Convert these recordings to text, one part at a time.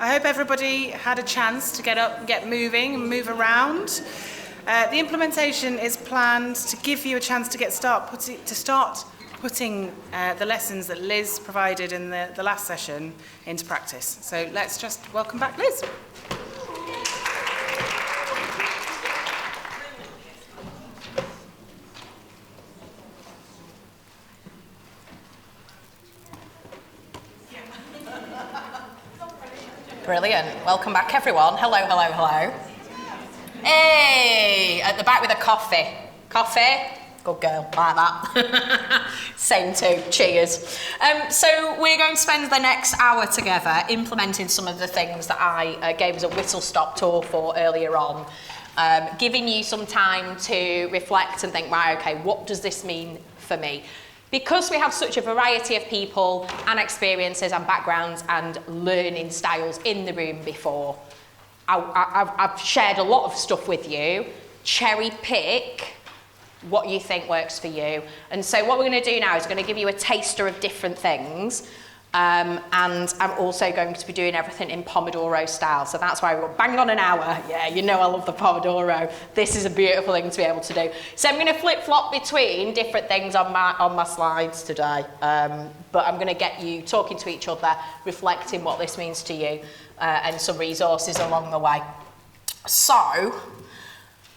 I hope everybody had a chance to get up, get moving and move around. The implementation is planned to give you a chance to start putting the lessons that Liz provided in the last session into practice. So let's just welcome back Liz. Brilliant. Welcome back, everyone. Hello, hello, hello. Hey, at the back with a coffee. Coffee? Good girl, like that. Same too. Cheers. So we're going to spend the next hour together implementing some of the things that I gave us a whistle-stop tour for earlier on, giving you some time to reflect and think, right, okay, what does this mean for me? Because we have such a variety of people and experiences and backgrounds and learning styles in the room before, I've shared a lot of stuff with you. Cherry pick what you think works for you. And so what we're going to do now is going to give you a taster of different things. And I'm also going to be doing everything in Pomodoro style. So that's why we're bang on an hour. Yeah, you know I love the Pomodoro. This is a beautiful thing to be able to do. So I'm going to flip-flop between different things on my slides today. But I'm going to get you talking to each other, reflecting what this means to you, and some resources along the way. So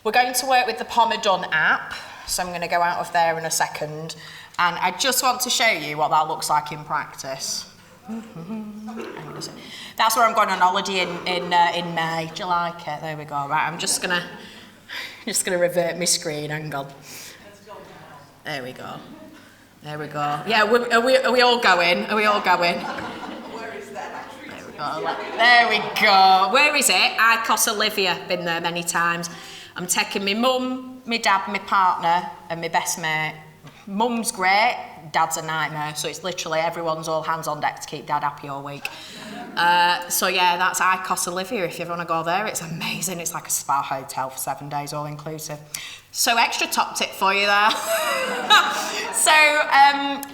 we're going to work with the Pomodoro app. So I'm going to go out of there in a second. And I just want to show you what that looks like in practice. That's where I'm going on holiday in May. Do you like it? There we go. Right, I'm just gonna revert my screen. Hang on. There we go. There we go. Yeah, are we all going? Are we all going? Where is that? There we go. There we go. Where is it? Icos Olivia. Been there many times. I'm taking my mum, my dad, my partner, and my best mate. Mum's great, dad's a nightmare, so it's literally everyone's all hands on deck to keep dad happy all week. So yeah, that's Icos Olivia. If you ever want to go there, it's amazing. It's like a spa hotel for 7 days, all inclusive. So extra top tip for you there. So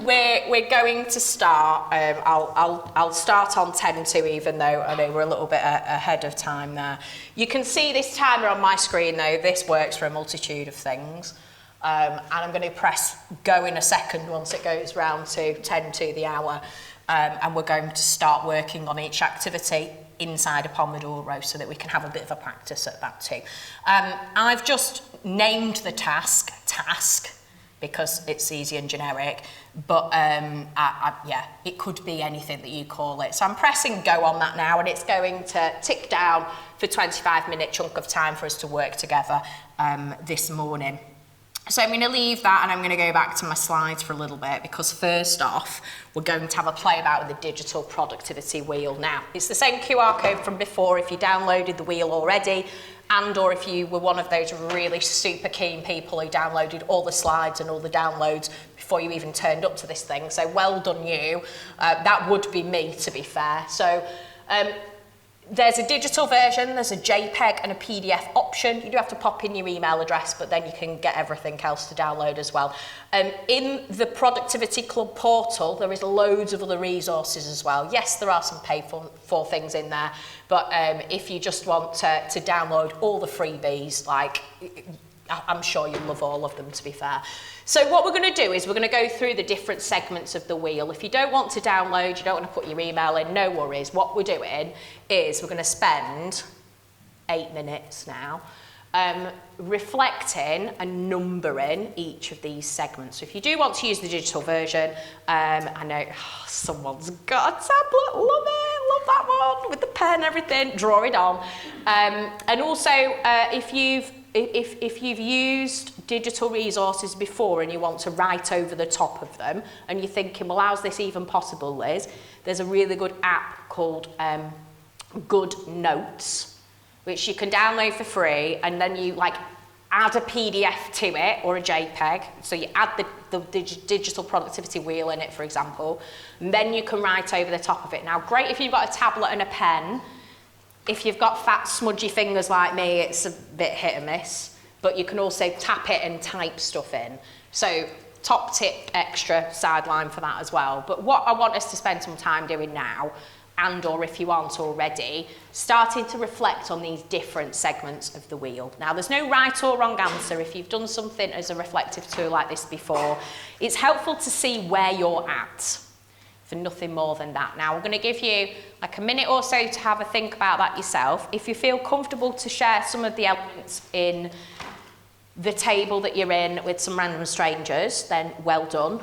we're going to start. I'll start on 10 to, even though I know we're a little bit ahead of time there. You can see this timer on my screen though. This works for a multitude of things. And I'm going to press go in a second once it goes round to 10 to the hour, and we're going to start working on each activity inside a Pomodoro so that we can have a bit of a practice at that too. I've just named the task because it's easy and generic, but yeah, it could be anything that you call it. So I'm pressing go on that now, and it's going to tick down for a 25-minute chunk of time for us to work together this morning. So I'm going to leave that and I'm going to go back to my slides for a little bit, because first off, we're going to have a play about with the digital productivity wheel now. It's the same QR code from before if you downloaded the wheel already, and or if you were one of those really super keen people who downloaded all the slides and all the downloads before you even turned up to this thing. So well done you. That would be me, to be fair. So there's a digital version, there's a JPEG and a PDF option. You do have to pop in your email address, but then you can get everything else to download as well. In the Productivity Club portal, there is loads of other resources as well. Yes, there are some paid for things in there, but if you just want to download all the freebies, like, I'm sure you'll love all of them, to be fair. So what we're going to do is we're going to go through the different segments of the wheel. If you don't want to download, you don't want to put your email in, no worries. What we're doing is we're going to spend 8 minutes now reflecting and numbering each of these segments. So if you do want to use the digital version, I know someone's got a tablet, love that one, with the pen and everything, draw it on. And also, if you've used digital resources before and you want to write over the top of them, and you're thinking, well, how's this even possible, Liz? There's a really good app called Good Notes, which you can download for free, and then you add a PDF to it or a JPEG. So you add the digital productivity wheel in it, for example, and then you can write over the top of it. Now, great if you've got a tablet and a pen. If you've got fat, smudgy fingers like me, it's a bit hit and miss, but you can also tap it and type stuff in. So top tip, extra sideline for that as well. But what I want us to spend some time doing now and or if you aren't already, starting to reflect on these different segments of the wheel. Now, there's no right or wrong answer. If you've done something as a reflective tool like this before, it's helpful to see where you're at, for nothing more than that. Now, we're going to give you like a minute or so to have a think about that yourself. If you feel comfortable to share some of the elements in the table that you're in with some random strangers, then well done.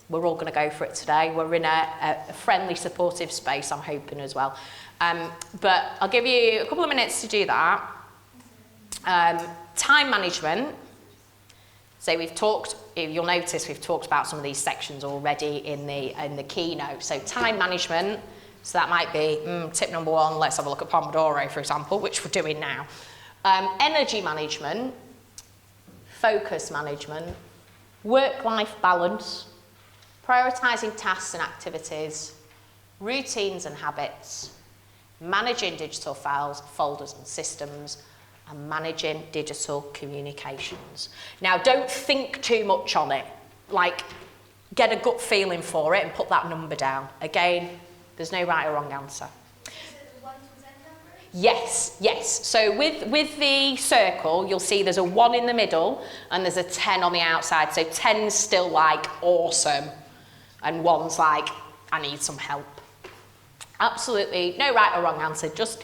We're all going to go for it today. We're in a friendly, supportive space, I'm hoping, as well. But I'll give you a couple of minutes to do that. Time management. So we've talked, you'll notice we've talked about some of these sections already in the keynote. So time management, so that might be tip number 1, let's have a look at Pomodoro, for example, which we're doing now. Energy management, focus management, work-life balance, prioritising tasks and activities, routines and habits, managing digital files, folders and systems, and managing digital communications. Now, don't think too much on it. Like, get a gut feeling for it and put that number down. Again, there's no right or wrong answer. Is it 1 to 10 number? Yes, yes. So with the circle, you'll see there's a 1 in the middle and there's a 10 on the outside. So 10's still like awesome and 1's like, I need some help. Absolutely no right or wrong answer, just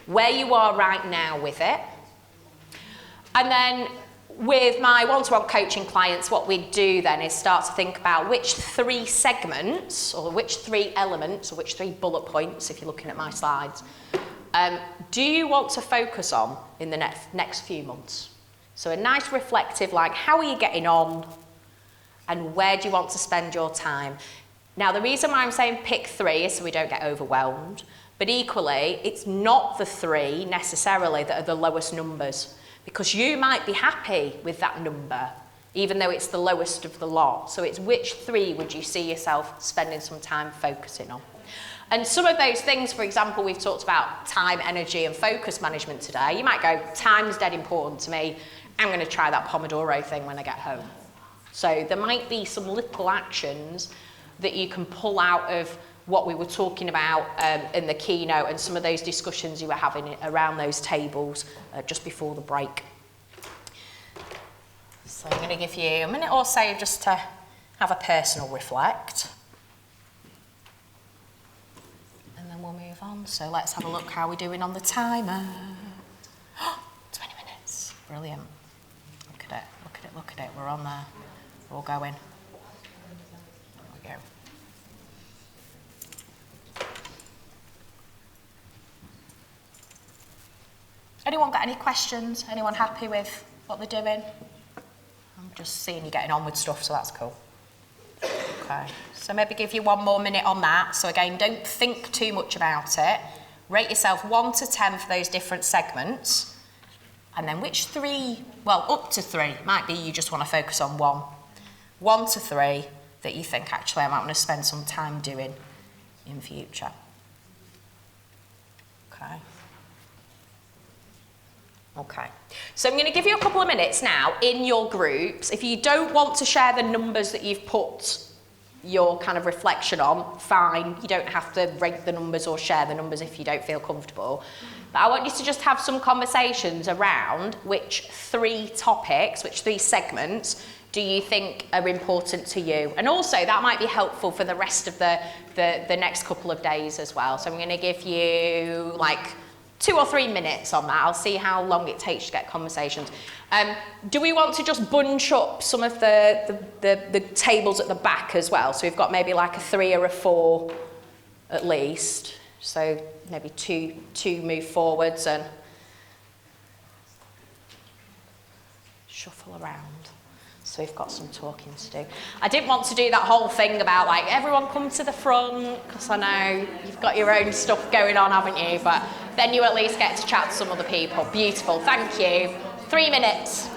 where you are right now with it. And then with my one-to-one coaching clients, what we do then is start to think about which 3 segments, or which 3 elements, or which 3 bullet points, if you're looking at my slides, do you want to focus on in the next few months? So a nice reflective, like, how are you getting on, and where do you want to spend your time? Now, the reason why I'm saying pick 3 is so we don't get overwhelmed, but equally, it's not the 3 necessarily that are the lowest numbers, because you might be happy with that number, even though it's the lowest of the lot. So it's which 3 would you see yourself spending some time focusing on? And some of those things, for example, we've talked about time, energy, and focus management today. You might go, time's dead important to me. I'm going to try that Pomodoro thing when I get home. So there might be some little actions that you can pull out of what we were talking about in the keynote and some of those discussions you were having around those tables just before the break. So I'm going to give you a minute or so just to have a personal reflect. And then we'll move on. So let's have a look how we're doing on the timer. 20 minutes. Brilliant. Look at it, look at it, look at it. We're on there. We're all going. There we go. Anyone got any questions? Anyone happy with what they're doing? I'm just seeing you getting on with stuff, so that's cool. Okay, so maybe give you 1 more minute on that. So again, don't think too much about it. Rate yourself 1 to 10 for those different segments. And then which 3, well, up to 3, might be you just want to focus on 1. 1 to 3 that you think, actually, I might want to spend some time doing in future. Okay. Okay, so I'm going to give you a couple of minutes now in your groups. If you don't want to share the numbers that you've put your kind of reflection on, fine. You don't have to rank the numbers or share the numbers if you don't feel comfortable. But I want you to just have some conversations around which 3 topics, which 3 segments do you think are important to you. And also that might be helpful for the rest of the next couple of days as well. So I'm going to give you like 2 or 3 minutes on that. I'll see how long it takes to get conversations. Do we want to just bunch up some of the tables at the back as well? So we've got maybe like a 3 or a 4 at least. So maybe two move forwards and shuffle around. So we've got some talking to do. I didn't want to do that whole thing about like everyone come to the front, because I know you've got your own stuff going on, haven't you? But then you at least get to chat to some other people. Beautiful, thank you. 3 minutes.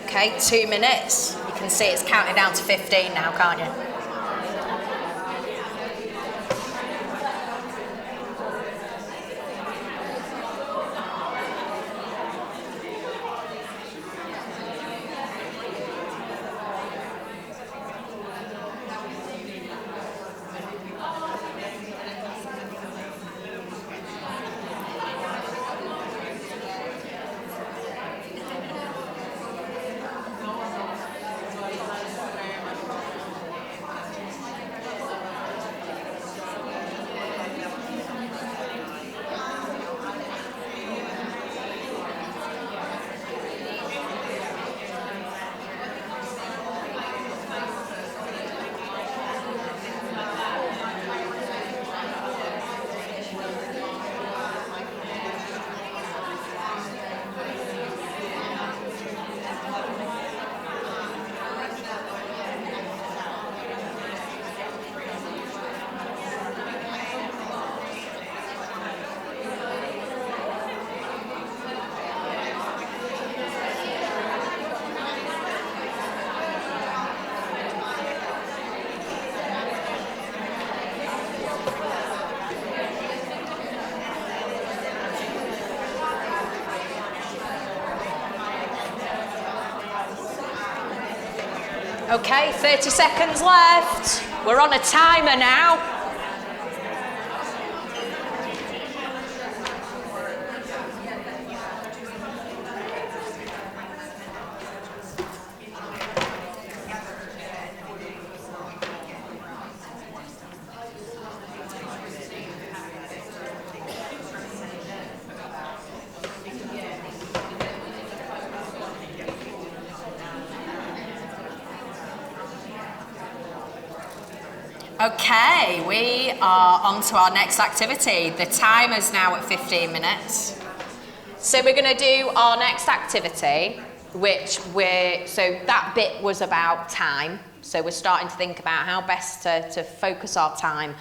Okay, 2 minutes. You can see it's counting down to 15 now, can't you? Okay, 30 seconds left. We're on a timer now. Okay, we are on to our next activity. The timer's now at 15 minutes. So we're going to do our next activity, so that bit was about time. So we're starting to think about how best to focus our time.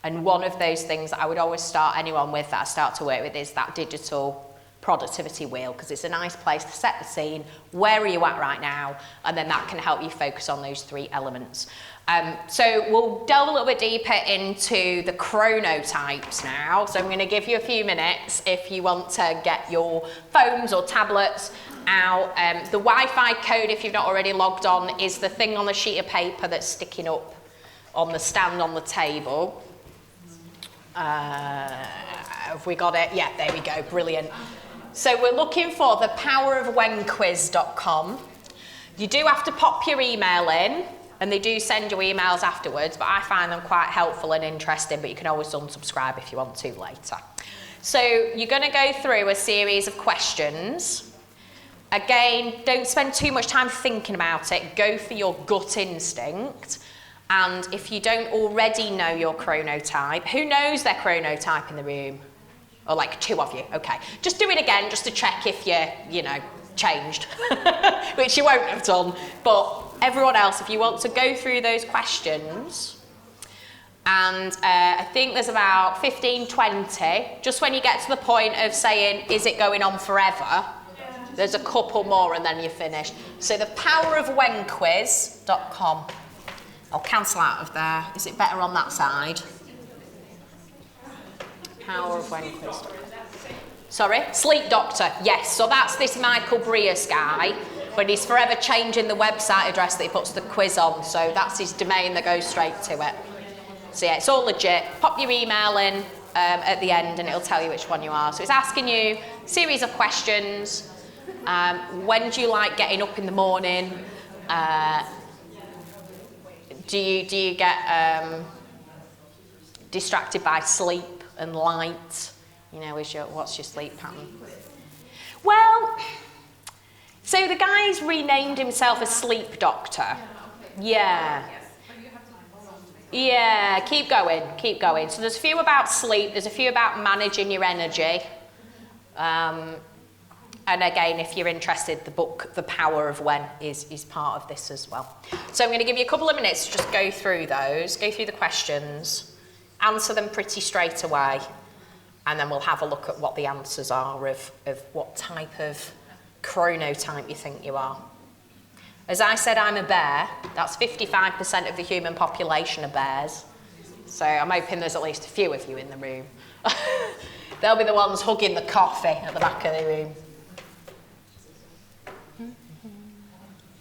And one of those things that I would always start anyone with that I start to work with is that digital productivity wheel, because it's a nice place to set the scene. Where are you at right now? And then that can help you focus on those 3 elements. So we'll delve a little bit deeper into the chronotypes now. So I'm going to give you a few minutes if you want to get your phones or tablets out. The Wi-Fi code, if you've not already logged on, is the thing on the sheet of paper that's sticking up on the stand on the table. Have we got it? Yeah, there we go. Brilliant. So we're looking for the powerofwhenquiz.com. You do have to pop your email in, and they do send you emails afterwards, but I find them quite helpful and interesting, but you can always unsubscribe if you want to later. So you're going to go through a series of questions. Again, don't spend too much time thinking about it. Go for your gut instinct. And if you don't already know your chronotype, who knows their chronotype in the room? Or like 2 of you, okay. Just do it again just to check if you're, changed, which you won't have done. But everyone else, if you want to go through those questions, and I think there's about 15, 20, just when you get to the point of saying, is it going on forever? There's a couple more and then you're finished. So the powerofwhenquiz.com. I'll cancel out of there. Is it better on that side? Powerofwhenquiz.com. Sorry? Sleep Doctor, yes. So that's this Michael Breas guy, but he's forever changing the website address that he puts the quiz on, so that's his domain that goes straight to it. So yeah, it's all legit. Pop your email in at the end and it'll tell you which one you are. So it's asking you a series of questions. When do you like getting up in the morning? Do you get distracted by sleep and light? What's your sleep pattern? Well, so the guy's renamed himself a sleep doctor. Yeah. Yeah, keep going. So there's a few about sleep, there's a few about managing your energy. And again, if you're interested, the book, The Power of When, is part of this as well. So I'm going to give you a couple of minutes to just go through those, go through the questions, answer them pretty straight away, and then we'll have a look at what the answers are of what type of chronotype you think you are. As I said, I'm a bear. That's 55% of the human population are bears. So I'm hoping there's at least a few of you in the room. They'll be the ones hugging the coffee at the back of the room.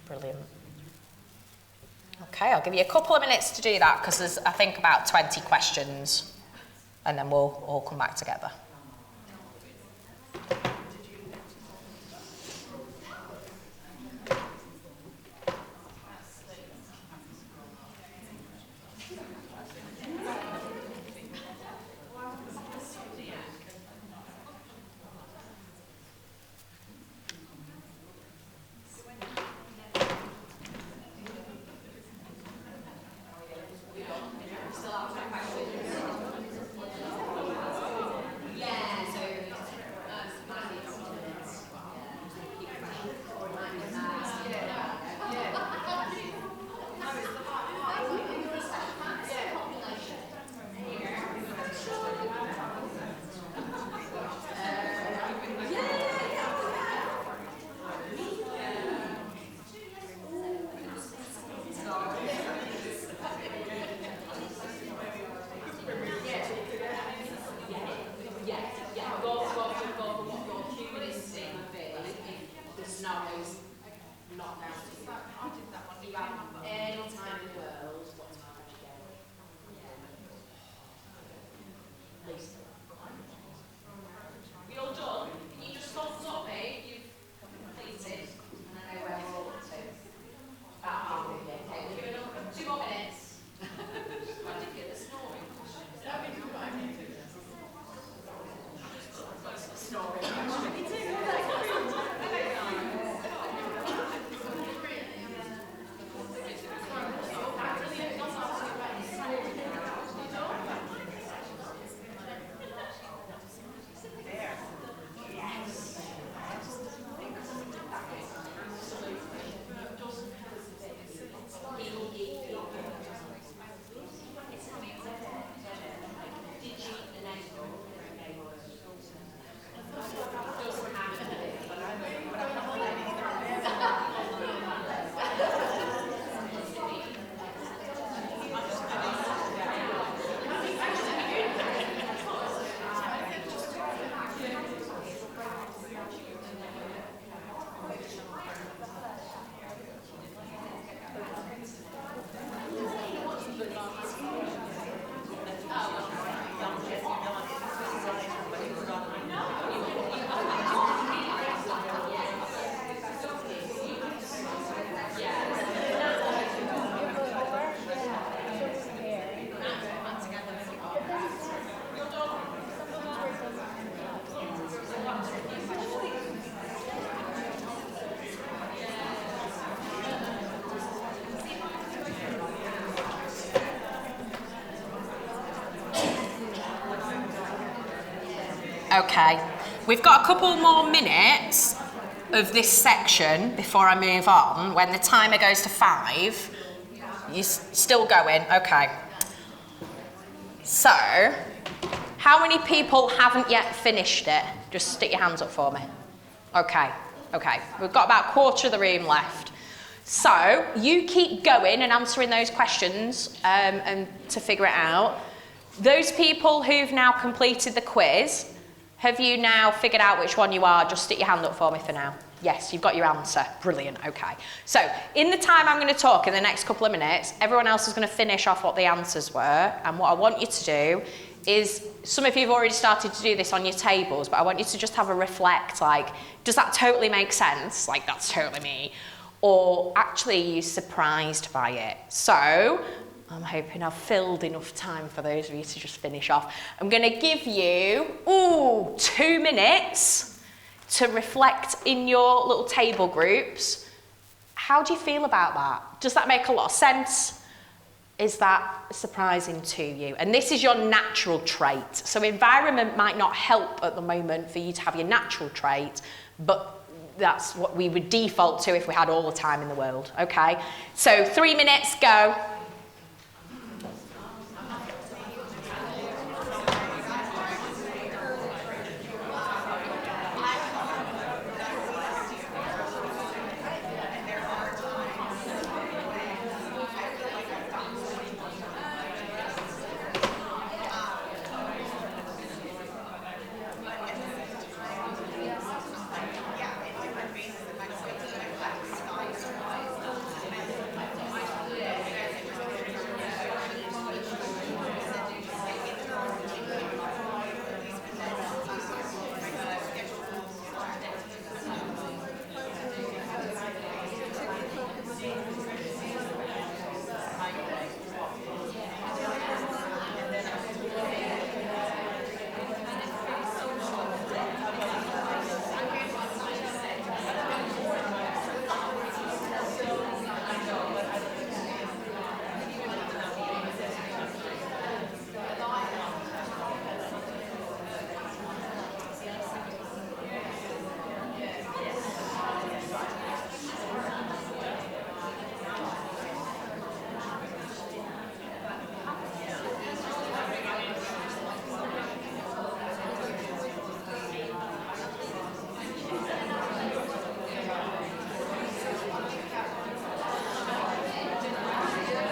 Brilliant. Okay, I'll give you a couple of minutes to do that because there's, I think, about 20 questions and then we'll all come back together. Okay, we've got a couple more minutes of this section before I move on. When the timer goes to 5, you're still going? Okay. So, how many people haven't yet finished it? Just stick your hands up for me. Okay, we've got about a quarter of the room left. So, you keep going and answering those questions and to figure it out. Those people who've now completed the quiz, have you now figured out which one you are? Just stick your hand up for me for now. Yes, you've got your answer. Brilliant, okay. So, in the time I'm going to talk in the next couple of minutes, everyone else is going to finish off what the answers were. And what I want you to do is, some of you have already started to do this on your tables, but I want you to just have a reflect, like, does that totally make sense? Like, that's totally me. Or actually, are you surprised by it? So, I'm hoping I've filled enough time for those of you to just finish off. I'm going to give you, 2 minutes to reflect in your little table groups. How do you feel about that? Does that make a lot of sense? Is that surprising to you? And this is your natural trait. So environment might not help at the moment for you to have your natural trait, but that's what we would default to if we had all the time in the world, okay? So 3 minutes, go.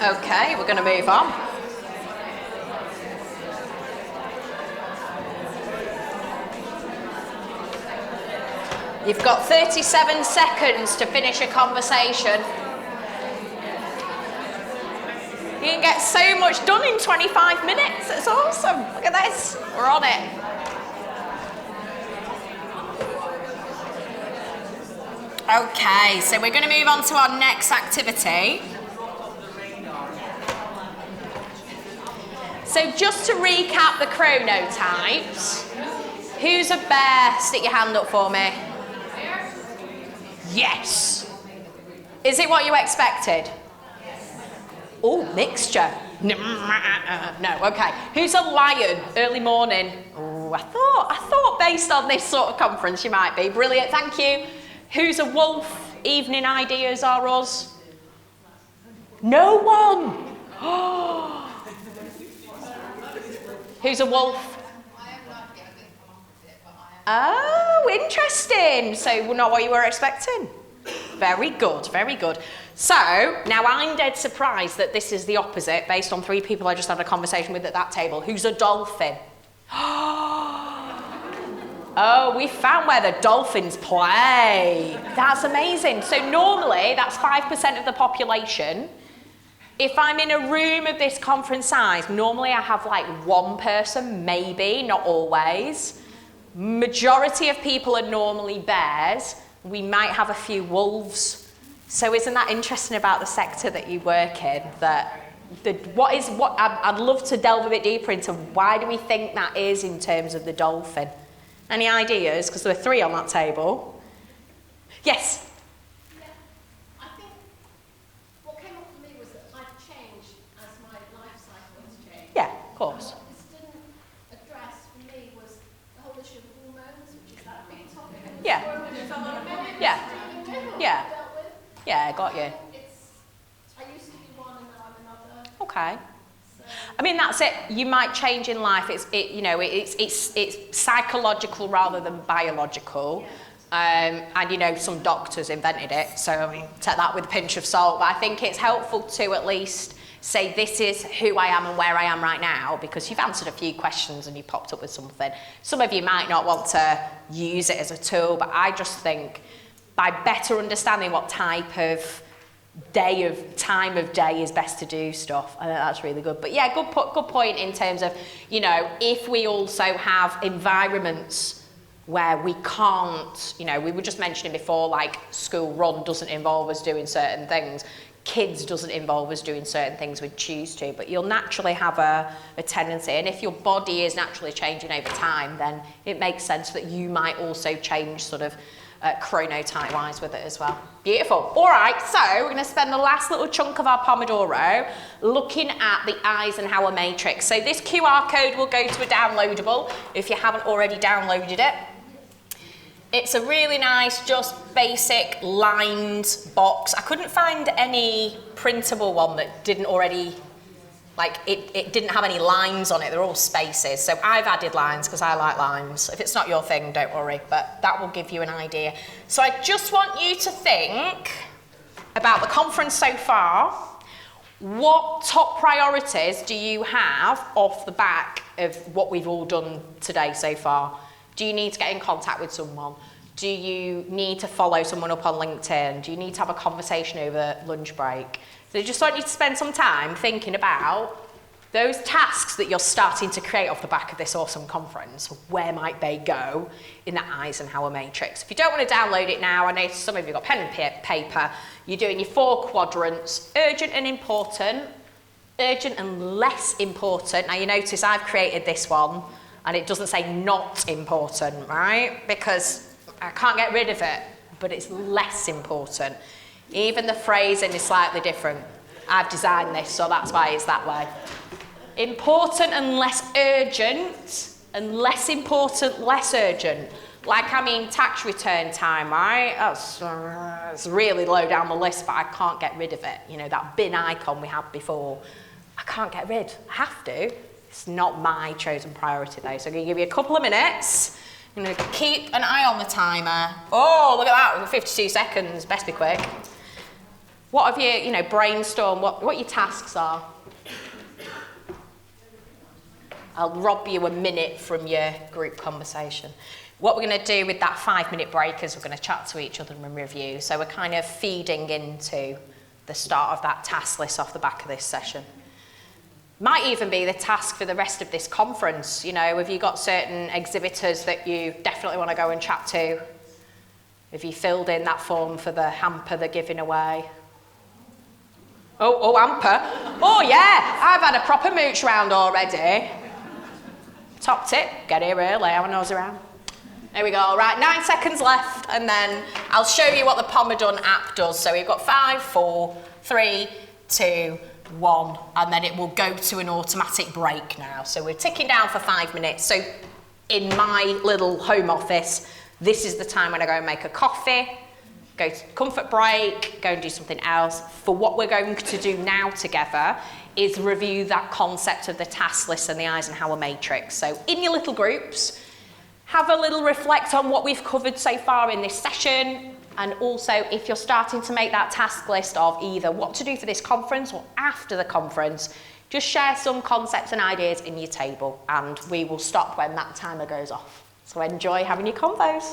Okay, we're going to move on. You've got 37 seconds to finish a conversation. You can get so much done in 25 minutes. It's awesome. Look at this. We're on it. Okay, so we're going to move on to our next activity. So just to recap the chronotypes, who's a bear? Stick your hand up for me. Yes. Is it what you expected? Oh, mixture. No, okay. Who's a lion? Early morning. Oh, I thought based on this sort of conference you might be. Brilliant, thank you. Who's a wolf? Evening ideas are us. No one. Who's a wolf? Oh, interesting. So not what you were expecting. Very good, very good. So now I'm dead surprised that this is the opposite based on 3 people I just had a conversation with at that table. Who's a dolphin? Oh, we found where the dolphins play. That's amazing. So normally that's 5% of the population. If I'm in a room of this conference size, normally I have like 1 person, maybe, not always. Majority of people are normally bears. We might have a few wolves. So isn't that interesting about the sector that you work in? That I'd love to delve a bit deeper into why do we think that is in terms of the dolphin? Any ideas? Because there were 3 on that table. Yes. Yeah, I think what came up for me was that I've changed as my life cycle has changed. Yeah, of course. What this didn't address for me was the whole issue of hormones, which is that big topic. Yeah. Yeah. Yeah. Dealt with. Yeah, got you. I used to be one and now I'm another. Okay. I mean, that's it. You might change in life. It's psychological rather than biological. And some doctors invented it, so I mean, take that with a pinch of salt. But I think it's helpful to at least say this is who I am and where I am right now, because you've answered a few questions and you popped up with something. Some of you might not want to use it as a tool, but I just think by better understanding what type of time of day is best to do stuff. I think that's really good. But yeah, good point in terms of, if we also have environments where we can't, we were just mentioning before, like school run doesn't involve us doing certain things. Kids doesn't involve us doing certain things we choose to, but you'll naturally have a tendency. And if your body is naturally changing over time, then it makes sense that you might also change sort of chronotype-wise with it as well. Beautiful. All right, so we're going to spend the last little chunk of our Pomodoro looking at the Eisenhower matrix. So this QR code will go to a downloadable if you haven't already downloaded it. It's a really nice, just basic lined box. I couldn't find any printable one that didn't already, it didn't have any lines on it. They're all spaces. So I've added lines because I like lines. If it's not your thing, don't worry, but that will give you an idea. So I just want you to think about the conference so far. What top priorities do you have off the back of what we've all done today so far? Do you need to get in contact with someone? Do you need to follow someone up on LinkedIn? Do you need to have a conversation over lunch break? So I just want you to spend some time thinking about those tasks that you're starting to create off the back of this awesome conference. Where might they go in the Eisenhower matrix? If you don't want to download it now, I know some of you got pen and paper. You're doing your 4 quadrants: urgent and important, urgent and less important. Now you notice I've created this one, and it doesn't say not important, right? Because I can't get rid of it, but it's less important. Even the phrasing is slightly different. I've designed this, so that's why it's that way. Important and less urgent, and less important, less urgent. Tax return time, right? It's really low down the list, but I can't get rid of it. That bin icon we had before, I can't get rid. I have to. It's not my chosen priority though, so I'm going to give you a couple of minutes. I'm going to keep an eye on the timer. Oh, look at that, we've got 52 seconds, best be quick. What have you, brainstorm what your tasks are? I'll rob you a minute from your group conversation. What we're going to do with that 5-minute break is we're going to chat to each other and review. So we're kind of feeding into the start of that task list off the back of this session. Might even be the task for the rest of this conference. Have you got certain exhibitors that you definitely want to go and chat to? Have you filled in that form for the hamper they're giving away? Oh, hamper. Oh, yeah, I've had a proper mooch round already. Top tip, get here early, have a nose around. There we go, right, 9 seconds left, and then I'll show you what the Pomodoro app does. So we've got 5, 4, 3, 2, 1, and then it will go to an automatic break now. So we're ticking down for 5 minutes. So in my little home office, this is the time when I go and make a coffee, go to comfort break, go and do something else. For what we're going to do now together is review that concept of the task list and the Eisenhower matrix. So in your little groups, have a little reflect on what we've covered so far in this session, and also if you're starting to make that task list of either what to do for this conference or after the conference, just share some concepts and ideas in your table, and we will stop when that timer goes off. So enjoy having your convos.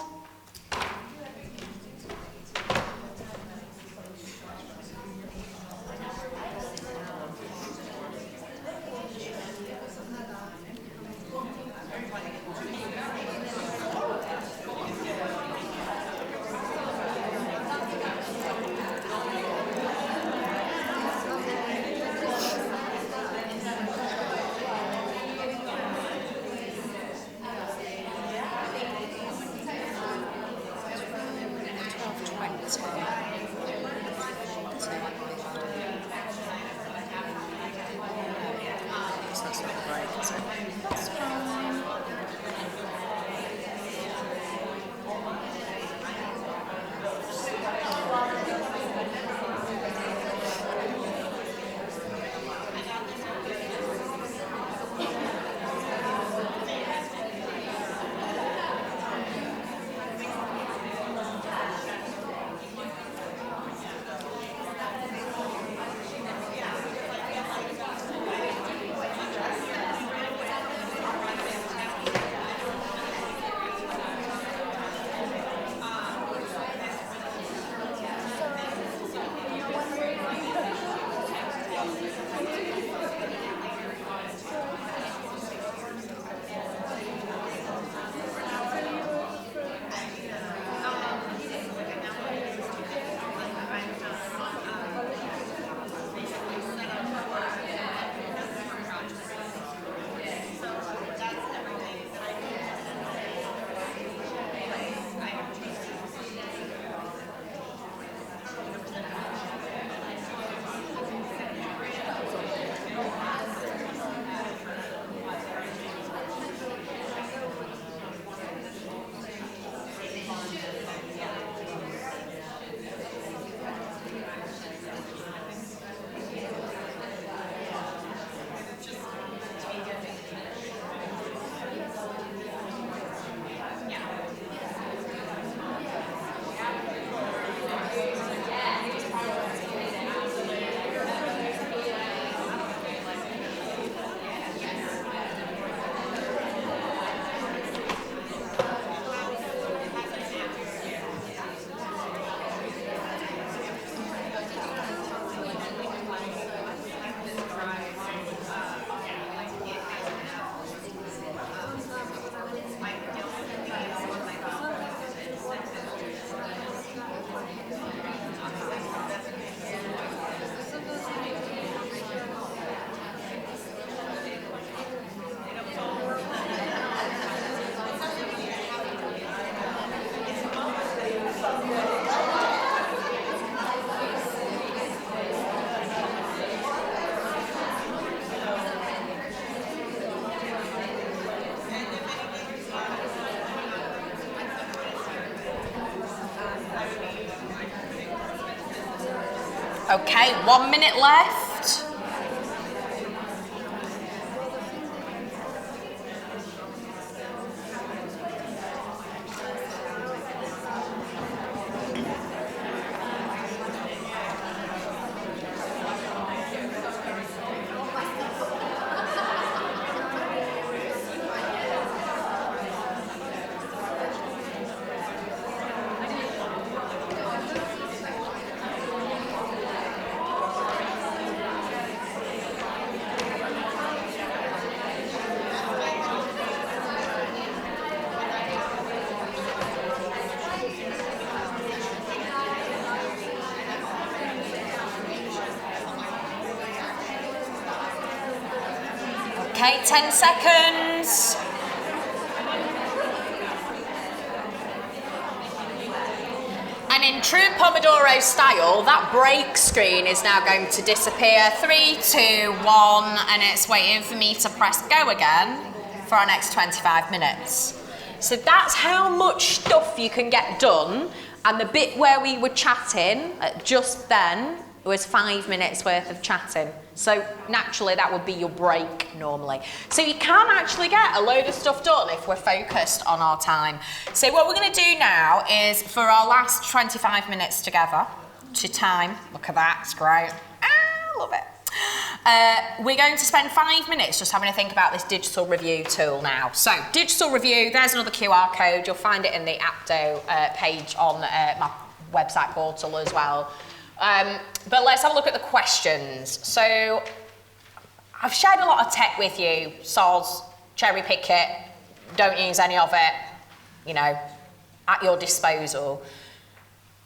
Okay, 1 minute left. Okay, 10 seconds. And in true Pomodoro style, that break screen is now going to disappear. 3, 2, 1, and it's waiting for me to press go again for our next 25 minutes. So that's how much stuff you can get done. And the bit where we were chatting just then was 5 minutes worth of chatting. So naturally that would be your break normally. So you can actually get a load of stuff done if we're focused on our time. So what we're going to do now is for our last 25 minutes together, to time, look at that, it's great. Ah, love it. We're going to spend 5 minutes just having a think about this digital review tool now. So digital review, there's another QR code. You'll find it in the APDO page on my website portal as well. But let's have a look at the questions. So I've shared a lot of tech with you. SOS, cherry pick it, don't use any of it, you know, at your disposal.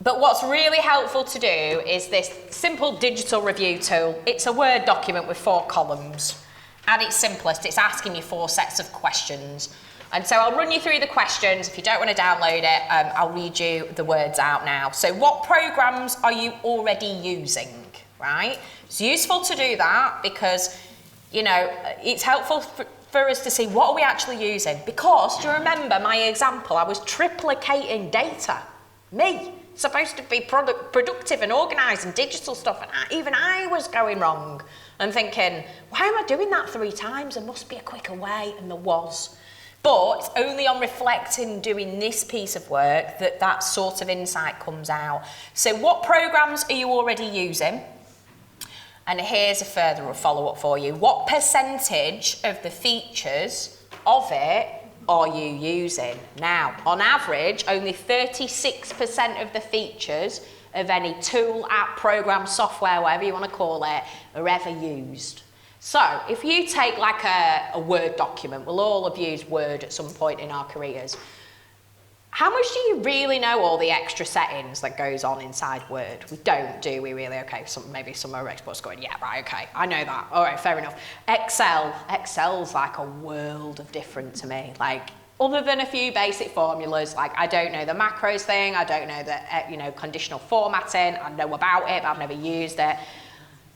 But what's really helpful to do is this simple digital review tool. It's a Word document with 4 columns. At its simplest, it's asking you 4 sets of questions. And so I'll run you through the questions. If you don't want to download it, I'll read you the words out now. So what programs are you already using, right? It's useful to do that because, you know, it's helpful for us to see what are we actually using. Because, do you remember my example? I was triplicating data. Me, supposed to be productive and organised and digital stuff, and even I was going wrong and thinking, why am I doing that 3 times? There must be a quicker way, and there was. But it's only on reflecting doing this piece of work that that sort of insight comes out. So what programs are you already using? And here's a further follow-up for you. What percentage of the features of it are you using? Now, on average, only 36% of the features of any tool, app, program, software, whatever you want to call it, are ever used. So, if you take like a Word document, we'll all have used Word at some point in our careers. How much do you really know all the extra settings that goes on inside Word? We don't, do we really? Okay, maybe some of our experts going, yeah, right, okay, I know that. All right, fair enough. Excel's like a world of different to me. Like, other than a few basic formulas, like I don't know the macros thing, I don't know the conditional formatting, I know about it, but I've never used it.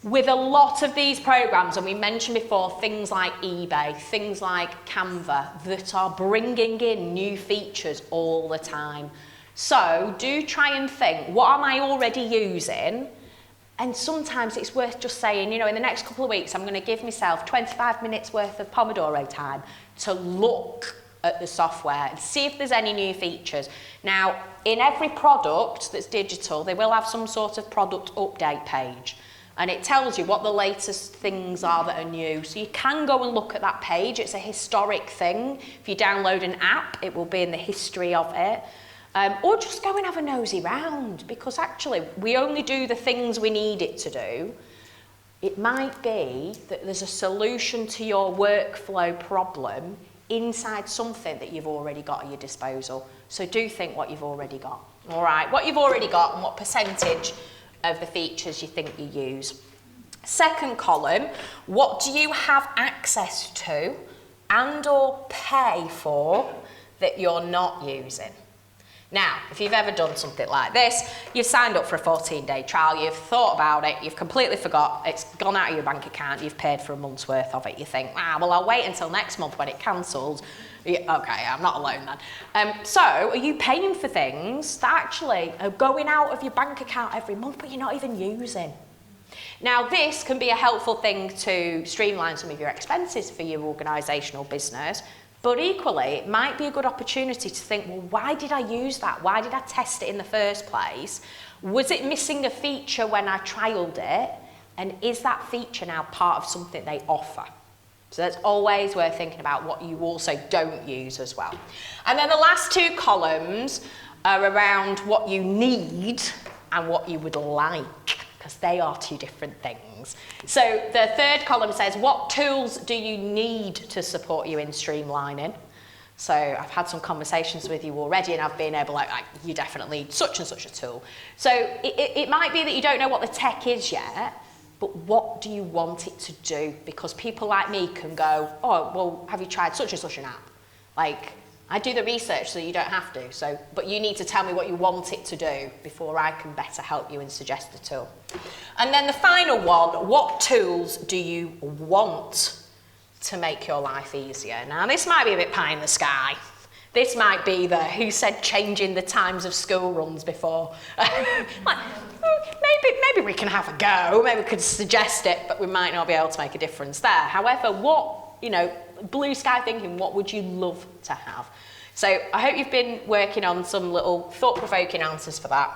With a lot of these programs, and we mentioned before, things like eBay, things like Canva, that are bringing in new features all the time. So do try and think, what am I already using? And sometimes it's worth just saying, you know, in the next couple of weeks, I'm going to give myself 25 minutes worth of Pomodoro time to look at the software and see if there's any new features. Now, in every product that's digital, they will have some sort of product update page. And it tells you what the latest things are that are new. So you can go and look at that page. It's a historic thing. If you download an app, it will be in the history of it. Or just go and have a nosy round, because actually we only do the things we need it to do. It might be that there's a solution to your workflow problem inside something that you've already got at your disposal. So do think what you've already got. All right, what you've already got and what percentage of the features you think you use. Second column, what do you have access to and or pay for that you're not using? Now, if you've ever done something like this, you've signed up for a 14-day trial, you've thought about it, you've completely forgot, it's gone out of your bank account, you've paid for a month's worth of it, you think, well, I'll wait until next month when it cancels. Okay, I'm not alone then. So, are you paying for things that actually are going out of your bank account every month, but you're not even using? Now, this can be a helpful thing to streamline some of your expenses for your organisational business, but equally, it might be a good opportunity to think, well, why did I use that? Why did I test it in the first place? Was it missing a feature when I trialled it? And is that feature now part of something they offer? So that's always worth thinking about what you also don't use as well. And then the last 2 columns are around what you need and what you would like, because they are 2 different things. So the third column says, what tools do you need to support you in streamlining? So I've had some conversations with you already, and I've been able, like you definitely need such and such a tool. So it might be that you don't know what the tech is yet, but what do you want it to do? Because people like me can go, oh, well, have you tried such and such an app? Like, I do the research so you don't have to, but you need to tell me what you want it to do before I can better help you and suggest a tool. And then the final one, what tools do you want to make your life easier? Now, this might be a bit pie in the sky. This might be the who said changing the times of school runs before. Like, maybe we can have a go, maybe we could suggest it, but we might not be able to make a difference there. However, blue sky thinking, what would you love to have? So I hope you've been working on some little thought-provoking answers for that.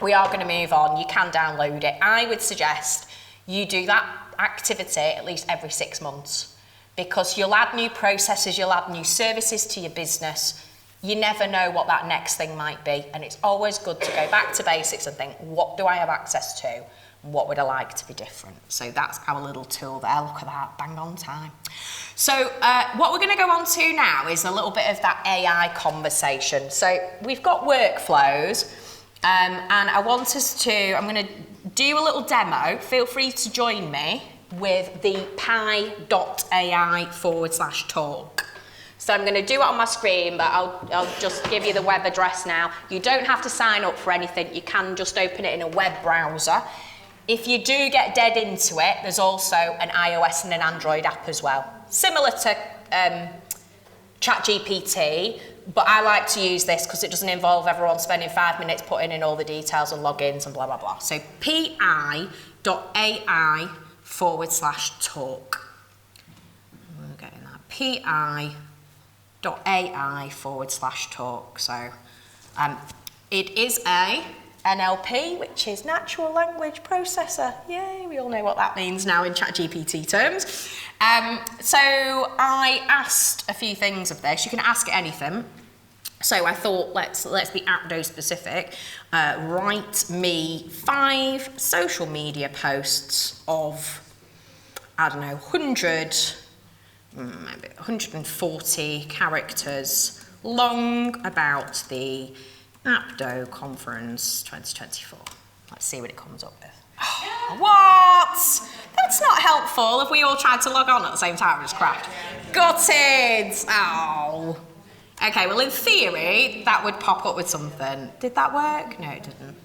We are going to move on. You can download it. I would suggest you do that activity at least every 6 months, because you'll add new processes, you'll add new services to your business. You never know what that next thing might be, and it's always good to go back to basics and think, what do I have access to? What would I like to be different? So that's our little tool there. Look at that, bang on time. So what we're going to go on to now is a little bit of that AI conversation. So we've got workflows, and I'm going to do a little demo. Feel free to join me with the pi.ai/talk. So I'm going to do it on my screen, but I'll just give you the web address now. You don't have to sign up for anything. You can just open it in a web browser. If you do get dead into it, there's also an iOS and an Android app as well. Similar to ChatGPT, but I like to use this because it doesn't involve everyone spending 5 minutes putting in all the details and logins and blah, blah, blah. So pi.ai/talk. We're getting that. pi.ai/talk. So it is a NLP, which is natural language processor. Yay, we all know what that means now in ChatGPT terms. So I asked a few things of this. You can ask it anything. So I thought, let's be Apto specific. Write me 5 social media posts of, I don't know, 140 characters long about the Apto Conference 2024. Let's see what it comes up with. Oh, what? That's not helpful if we all tried to log on at the same time and just crashed. Got it! Oh. Okay, well in theory, that would pop up with something. Did that work? No, it didn't.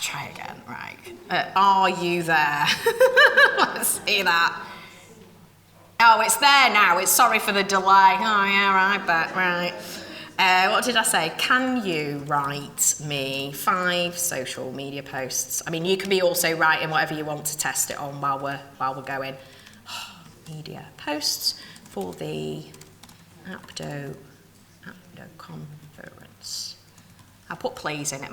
Try again, right. Are you there? Let's see that. Oh, it's there now. It's sorry for the delay. Oh yeah, right, but right. What did I say? Can you write me 5 social media posts? I mean, you can be also writing whatever you want to test it on while we're going. Media posts for the Apto Conference. I'll put please in it.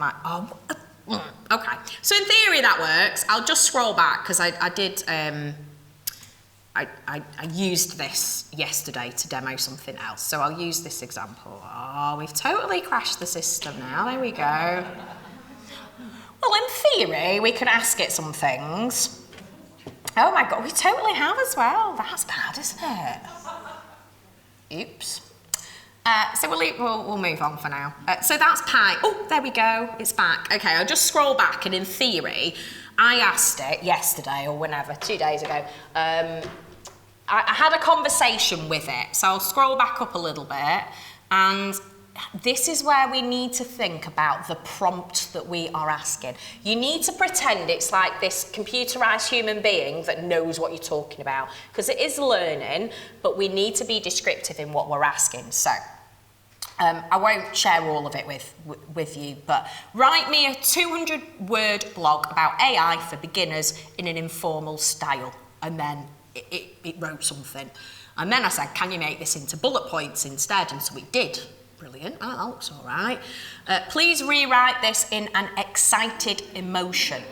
Okay. So in theory that works. I'll just scroll back because I did. I used this yesterday to demo something else, so I'll use this example. Oh, we've totally crashed the system now. There we go. Well, in theory, we could ask it some things. Oh my God, we totally have as well. That's bad, isn't it? Oops. So we'll move on for now. So that's Pi. Oh, there we go. It's back. Okay, I'll just scroll back, and in theory, I asked it yesterday or whenever, 2 days ago. I had a conversation with it, so I'll scroll back up a little bit, and this is where we need to think about the prompt that we are asking. You need to pretend it's like this computerized human being that knows what you're talking about, because it is learning, but we need to be descriptive in what we're asking. So I won't share all of it with you, but write me a 200-word blog about AI for beginners in an informal style. And then it wrote something. And then I said, can you make this into bullet points instead? And so it did. Brilliant. Oh, that looks all right. Please rewrite this in an excited emotion.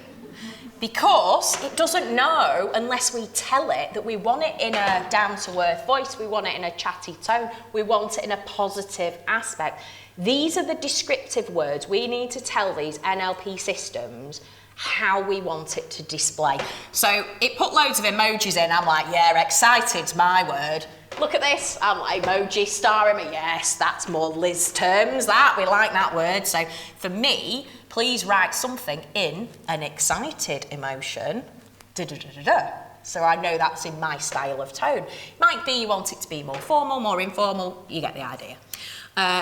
Because it doesn't know unless we tell it that we want it in a down-to-earth voice, we want it in a chatty tone, we want it in a positive aspect. These are the descriptive words. We need to tell these NLP systems how we want it to display. So it put loads of emojis in. I'm like, yeah, excited's my word. Look at this. I'm like, emoji star me. Yes, that's more Liz terms, that. We like that word. So for me, please write something in an excited emotion. Da, da, da, da, da. So I know that's in my style of tone. It might be you want it to be more formal, more informal, you get the idea.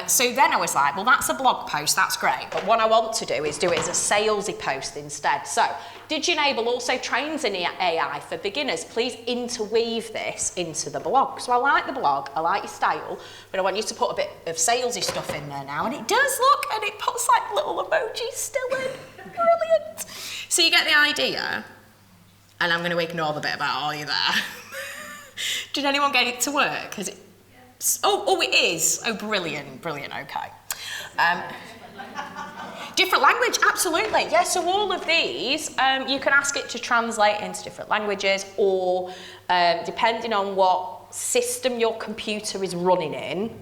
So then I was like, well, that's a blog post, that's great, but what I want to do is do it as a salesy post instead. So, Did You Enable also trains in AI for beginners? Please interweave this into the blog. So I like the blog, I like your style, but I want you to put a bit of salesy stuff in there now, and it does look, and it puts like little emojis still in. Brilliant. So you get the idea, and I'm going to ignore the bit about all you there. Did anyone get it to work? Has it? Oh, it is. Oh, brilliant, okay. Different language, absolutely. Yeah, so all of these, you can ask it to translate into different languages, or depending on what system your computer is running in,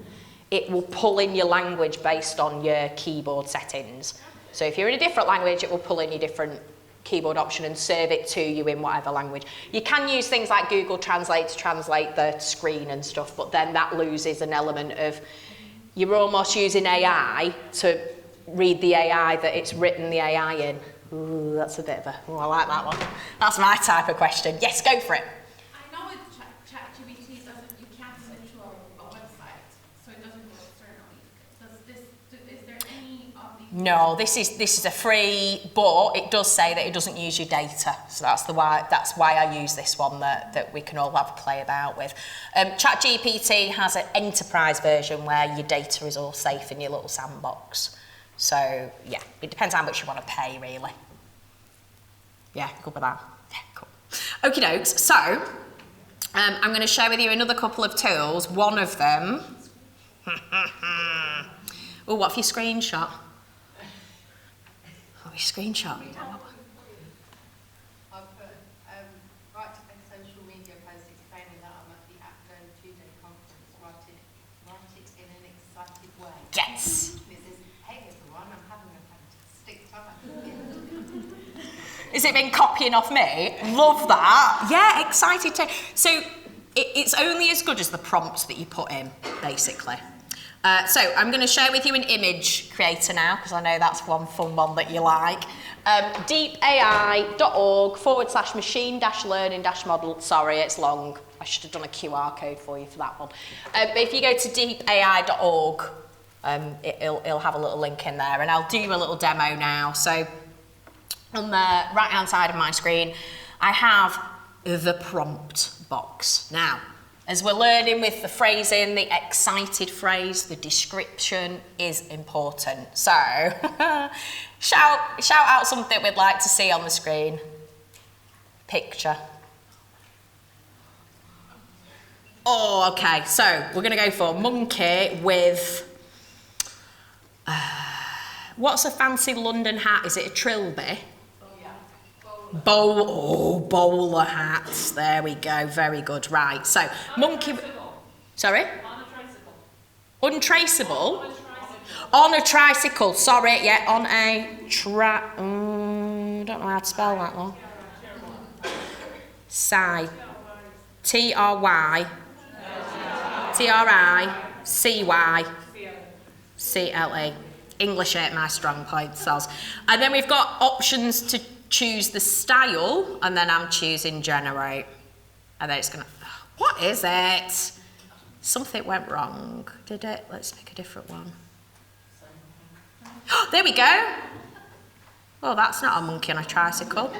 it will pull in your language based on your keyboard settings. So if you're in a different language, it will pull in your different keyboard option and serve it to you in whatever language. You can use things like Google Translate to translate the screen and stuff, but then that loses an element of, you're almost using AI to read the AI that it's written the AI in. Ooh, that's a bit of a, I like that one. That's my type of question. Yes, go for it. I know with ChatGPT you can't set to a website, so it doesn't go externally. Is there any of these? No, this is a free, but it does say that it doesn't use your data. So that's why I use this one that we can all have a play about with. ChatGPT has an enterprise version where your data is all safe in your little sandbox. So yeah, it depends how much you want to pay, really. Yeah, good with that. Yeah, cool. Okie dokes. So I'm going to share with you another couple of tools. One of them. Oh, what if you screenshot? Oh, you screenshot. I've put write a social media post explaining that I'm at the APCO 2-day conference. Write it in an excited way. Yes. It says, hey everyone, I'm having a fantastic time. Has it been copying off me? Love that. Yeah, excited to. So it's only as good as the prompts that you put in, basically. So I'm going to share with you an image creator now, because I know that's one fun one that you like. deepai.org/machine-learning-model. Sorry, it's long. I should have done a QR code for you for that one. But if you go to deepai.org, it'll have a little link in there, and I'll do a little demo now. So on the right-hand side of my screen, I have the prompt box. Now, as we're learning with the phrasing, the excited phrase, the description is important. So, shout out something we'd like to see on the screen. Picture. Oh, okay, so we're going to go for monkey with... what's a fancy London hat? Is it a trilby? Bowler hats. There we go. Very good. Right. So, monkey. Sorry? On a tricycle. Untraceable? On a tricycle. Sorry. Yeah, on a don't know how to spell that one. Try. T-R-Y. T-R-I-C-Y. C-L-E. English ain't my strong point, soz. And then we've got options to choose the style, and then I'm choosing generate. And then it's gonna, what is it? Something went wrong, did it? Let's pick a different one. Oh, there we go. Oh, that's not a monkey on a tricycle.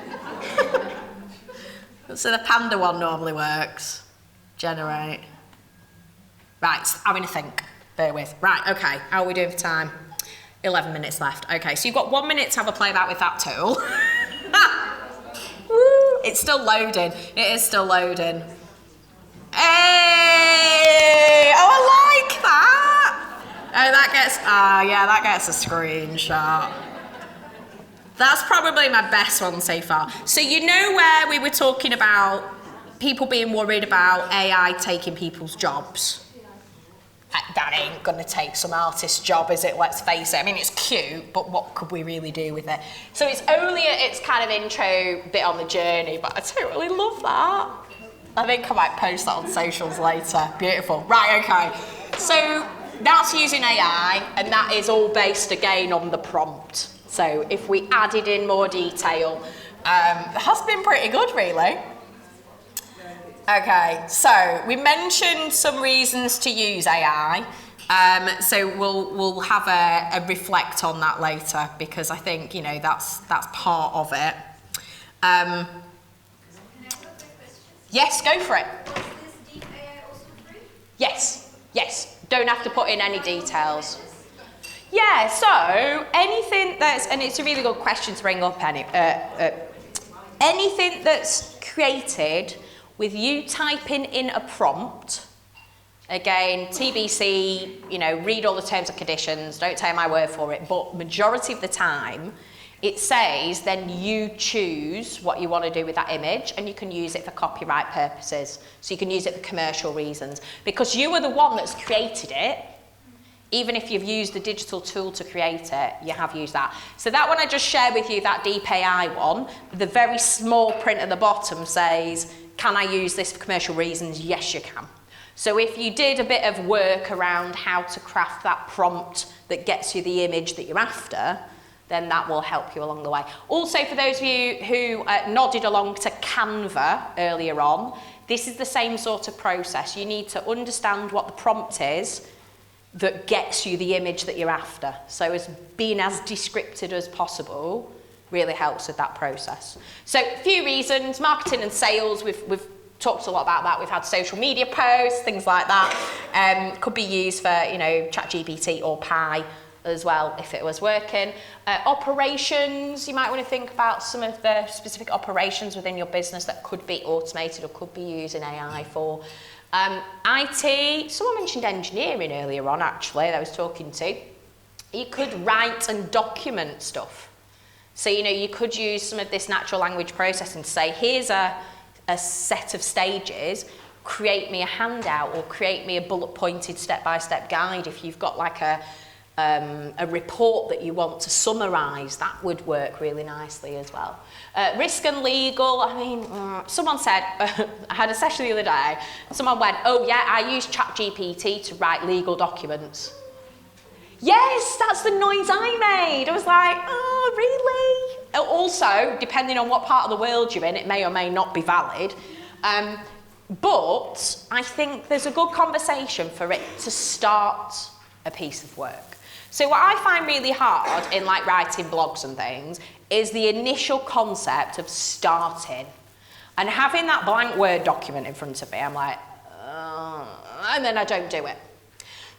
So the panda one normally works. Generate. Right, having a think. Bear with. Right, okay, how are we doing for time? 11 minutes left. Okay, so you've got 1 minute to have a play about with that tool. Woo, it's still loading. It is still loading. Hey! Oh, I like that. Oh, that gets a screenshot. That's probably my best one so far. So you know where we were talking about people being worried about AI taking people's jobs? That ain't gonna take some artist's job, is it? Let's face it. I mean, it's cute, but what could we really do with it? So it's only its kind of intro bit on the journey, but I totally love that. I think I might post that on socials later. Beautiful. Right, okay. So that's using AI, and that is all based again on the prompt. So if we added in more detail, it has been pretty good, really. Okay, so we mentioned some reasons to use AI. So we'll have a reflect on that later, because I think, you know, that's part of it. Yes, go for it. Was this deep AI also free? Yes. Don't have to put in any details. Yeah, so anything that's, and it's a really good question to bring up, anything that's created with you typing in a prompt, again, TBC, you know, read all the terms and conditions, don't take my word for it, but majority of the time, it says then you choose what you want to do with that image, and you can use it for copyright purposes. So you can use it for commercial reasons. Because you are the one that's created it, even if you've used a digital tool to create it, you have used that. So that one I just shared with you, that Deep AI one, the very small print at the bottom says, can I use this for commercial reasons? Yes, you can. So if you did a bit of work around how to craft that prompt that gets you the image that you're after, then that will help you along the way. Also, for those of you who nodded along to Canva earlier on, this is the same sort of process. You need to understand what the prompt is that gets you the image that you're after. So as being as descriptive as possible really helps with that process. So a few reasons, marketing and sales, we've talked a lot about that. We've had social media posts, things like that. Could be used for, you know, ChatGPT or Pi as well if it was working. Operations, you might want to think about some of the specific operations within your business that could be automated or could be using AI for. IT, someone mentioned engineering earlier on actually that I was talking to. You could write and document stuff. So, you know, you could use some of this natural language processing to say, here's a set of stages, create me a handout or create me a bullet pointed step-by-step guide. If you've got like a report that you want to summarise, that would work really nicely as well. Risk and legal, I mean, someone said, I had a session the other day, someone went, oh yeah, I use ChatGPT to write legal documents. Yes, that's the noise I made. I was like, oh, really? Also, depending on what part of the world you're in, it may or may not be valid. But I think there's a good conversation for it to start a piece of work. So what I find really hard in like writing blogs and things is the initial concept of starting. And having that blank Word document in front of me, I'm like, and then I don't do it.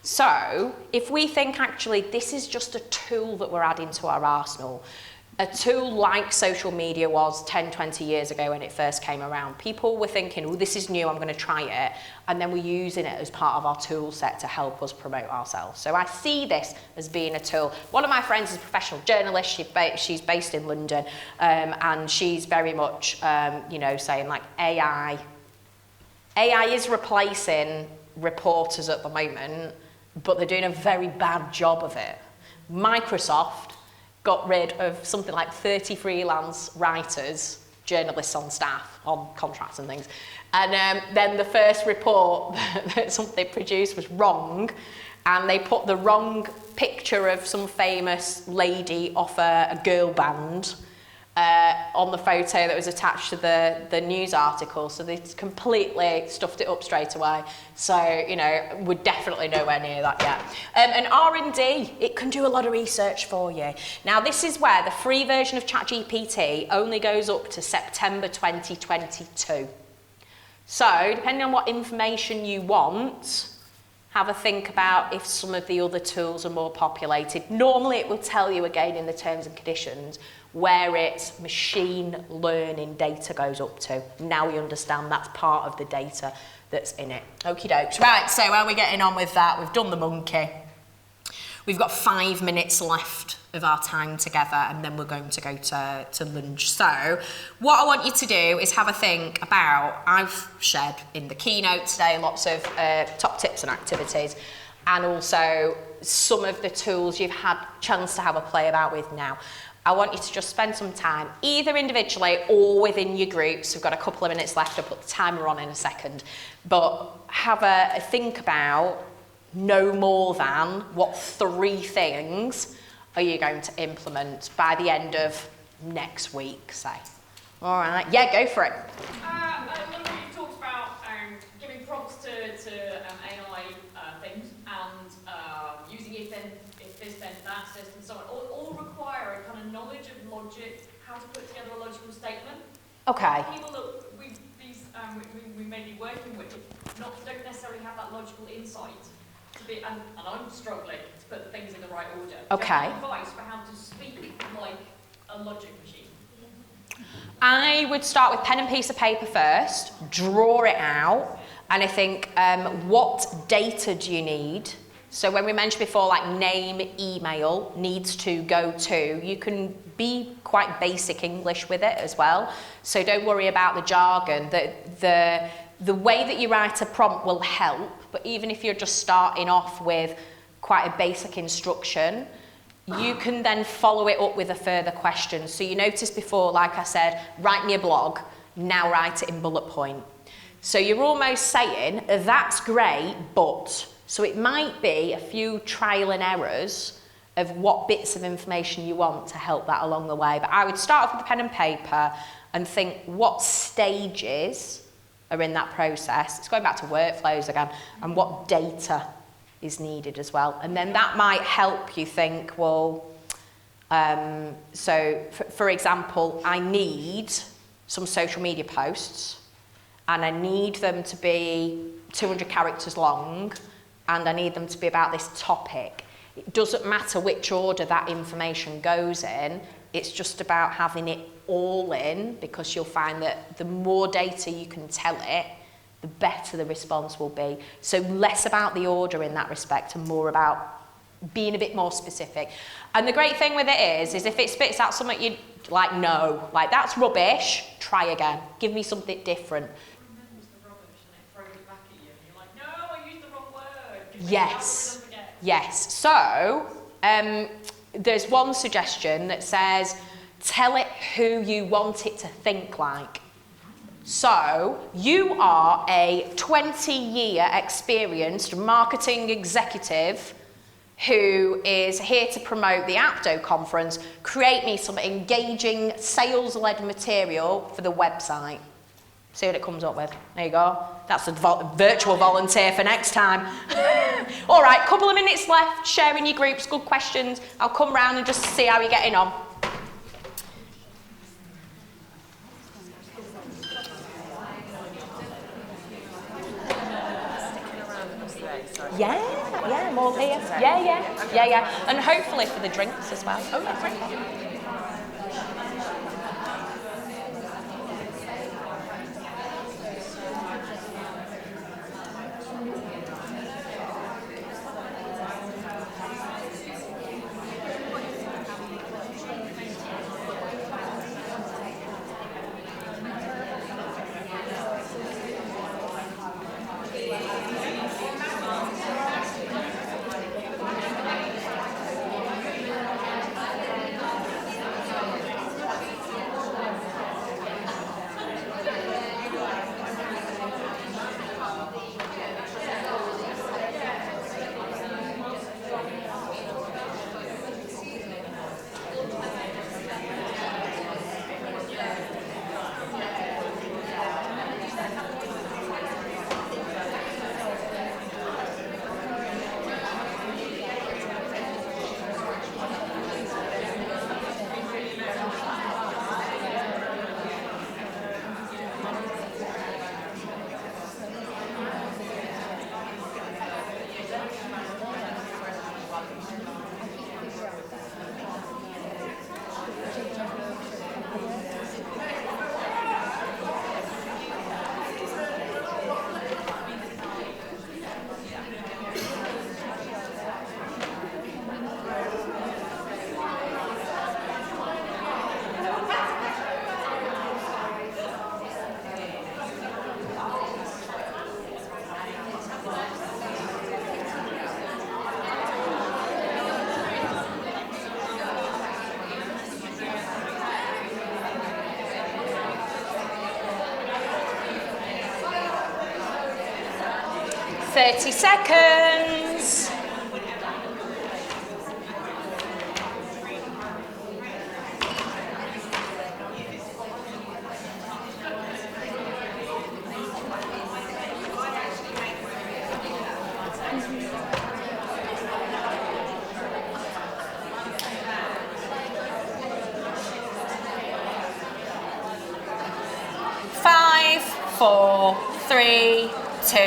So if we think actually this is just a tool that we're adding to our arsenal, a tool like social media was 10, 20 years ago when it first came around, people were thinking, well, this is new, I'm going to try it, and then we're using it as part of our tool set to help us promote ourselves. So I see this as being a tool. One of my friends is a professional journalist, she's based in London, and she's very much, you know, saying like AI is replacing reporters at the moment, but they're doing a very bad job of it. Microsoft got rid of something like 30 freelance writers, journalists on staff, on contracts and things. And then the first report that something produced was wrong, and they put the wrong picture of some famous lady off a girl band on the photo that was attached to the news article. So they completely stuffed it up straight away. So, you know, we're definitely nowhere near that yet. And R&D, it can do a lot of research for you. Now, this is where the free version of ChatGPT only goes up to September 2022. So, depending on what information you want, have a think about if some of the other tools are more populated. Normally, it will tell you again in the terms and conditions where its machine learning data goes up to. Now we understand that's part of the data that's in it. Okie dokes. Right, so how are we getting on with that? We've done the monkey. We've got 5 minutes left of our time together, and then we're going to go to lunch. So what I want you to do is have a think about, I've shared in the keynote today lots of top tips and activities, and also some of the tools you've had a chance to have a play about with now. I want you to just spend some time, either individually or within your groups. We've got a couple of minutes left. I'll put the timer on in a second. But have a think about no more than what 3 things are you going to implement by the end of next week, say? All right, yeah, go for it. A lot of you talked about giving prompts to AI things and using if this, then that system, and so on. All require a kind of knowledge of logic, how to put together a logical statement. Okay. People that we may be working with don't necessarily have that logical insight to be, and I'm struggling to put things in the right order. Okay. Do you have advice for how to speak like a logic machine? I would start with pen and piece of paper first, draw it out, and I think what data do you need? So when we mentioned before, like name, email needs to go to, you can be quite basic English with it as well. So don't worry about the jargon. The way that you write a prompt will help, but even if you're just starting off with quite a basic instruction, you can then follow it up with a further question. So you noticed before, like I said, write me a blog, now write it in bullet point. So you're almost saying, that's great, but. So it might be a few trial and errors of what bits of information you want to help that along the way. But I would start off with a pen and paper and think what stages are in that process. It's going back to workflows again, and what data is needed as well. And then that might help you think, well, so for example, I need some social media posts and I need them to be 200 characters long and I need them to be about this topic. It doesn't matter which order that information goes in, it's just about having it all in, because you'll find that the more data you can tell it, the better the response will be. So less about the order in that respect and more about being a bit more specific. And the great thing with it is if it spits out something you like, no, like that's rubbish, try again. Give me something different. Yes, yes. So there's one suggestion that says, tell it who you want it to think like. So you are a 20-year experienced marketing executive who is here to promote the APTO conference. Create me some engaging sales-led material for the website. See what it comes up with. There you go. That's a virtual volunteer for next time. All right, couple of minutes left, sharing your groups, good questions. I'll come round and just see how you're getting on. Yeah, I'm all here. Yeah. And hopefully for the drinks as well. Oh, yeah, drink. .30 seconds. 4, 3, 2,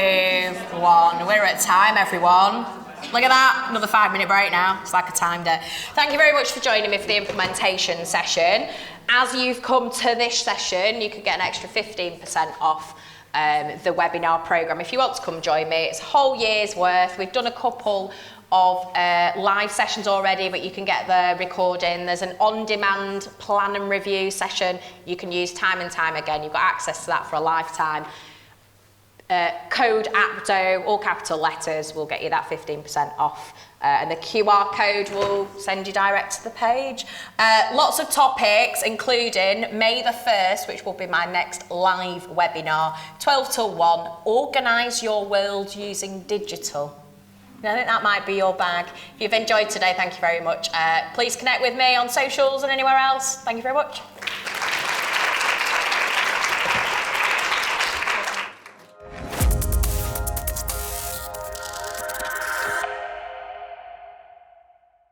1. We're at time, everyone. Look at that, another 5-minute break now. It's like a timed it. Thank you very much for joining me for the implementation session. As you've come to this session, you could get an extra 15% off the webinar programme. If you want to come join me, it's a whole year's worth. We've done a couple of live sessions already, but you can get the recording. There's an on-demand plan and review session you can use time and time again. You've got access to that for a lifetime. Code APDO, all capital letters, will get you that 15% off. And the QR code will send you direct to the page. Lots of topics, including May the 1st, which will be my next live webinar, 12 till 1, Organise Your World Using Digital. I think that might be your bag. If you've enjoyed today, thank you very much. Please connect with me on socials and anywhere else. Thank you very much.